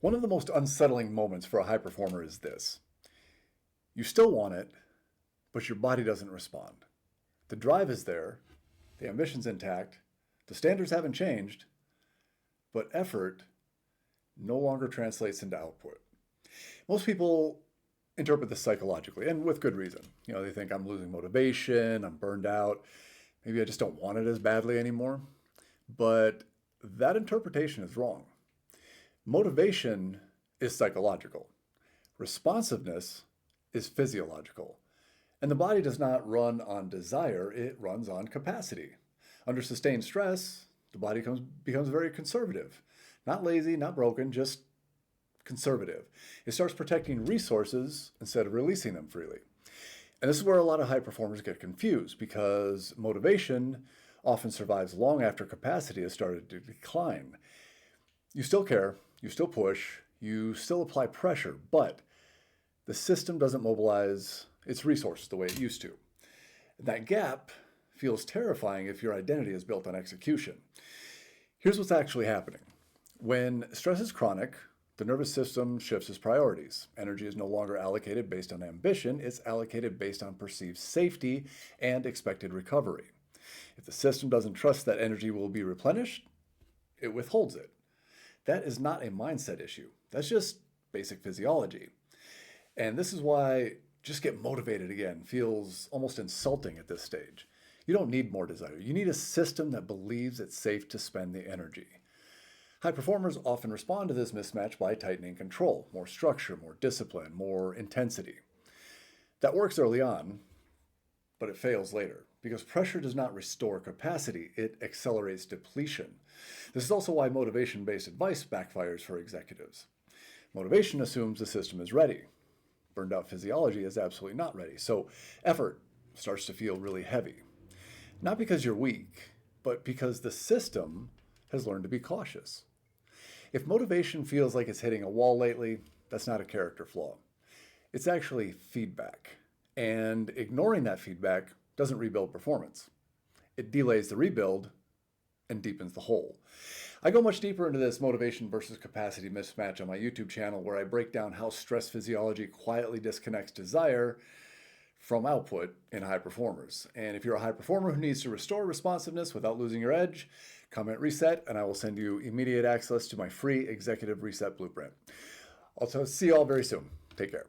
One of the most unsettling moments for a high performer is this. You still want it, but your body doesn't respond. The drive is there, the ambition's intact, the standards haven't changed, but effort no longer translates into output. Most people interpret this psychologically, and with good reason. They think I'm losing motivation, I'm burned out, maybe I just don't want it as badly anymore. But that interpretation is wrong. Motivation is psychological. Responsiveness is physiological. And the body does not run on desire, it runs on capacity. Under sustained stress, the body becomes very conservative. Not lazy, not broken, just conservative. It starts protecting resources instead of releasing them freely. And this is where a lot of high performers get confused because motivation often survives long after capacity has started to decline. You still care, you still push, you still apply pressure, but the system doesn't mobilize its resources the way it used to. That gap feels terrifying if your identity is built on execution. Here's what's actually happening. When stress is chronic, the nervous system shifts its priorities. Energy is no longer allocated based on ambition, it's allocated based on perceived safety and expected recovery. If the system doesn't trust that energy will be replenished, it withholds it. That is not a mindset issue. That's just basic physiology. And this is why just get motivated again feels almost insulting at this stage. You don't need more desire. You need a system that believes it's safe to spend the energy. High performers often respond to this mismatch by tightening control, more structure, more discipline, more intensity. That works early on, but it fails later because pressure does not restore capacity, it accelerates depletion. This is also why motivation-based advice backfires for executives. Motivation assumes the system is ready. Burned out physiology is absolutely not ready, so effort starts to feel really heavy. Not because you're weak, but because the system has learned to be cautious. If motivation feels like it's hitting a wall lately, that's not a character flaw. It's actually feedback. And ignoring that feedback doesn't rebuild performance. It delays the rebuild and deepens the hole. I go much deeper into this motivation versus capacity mismatch on my YouTube channel where I break down how stress physiology quietly disconnects desire from output in high performers. And if you're a high performer who needs to restore responsiveness without losing your edge, comment reset and I will send you immediate access to my free executive reset blueprint. I'll see you all very soon. Take care.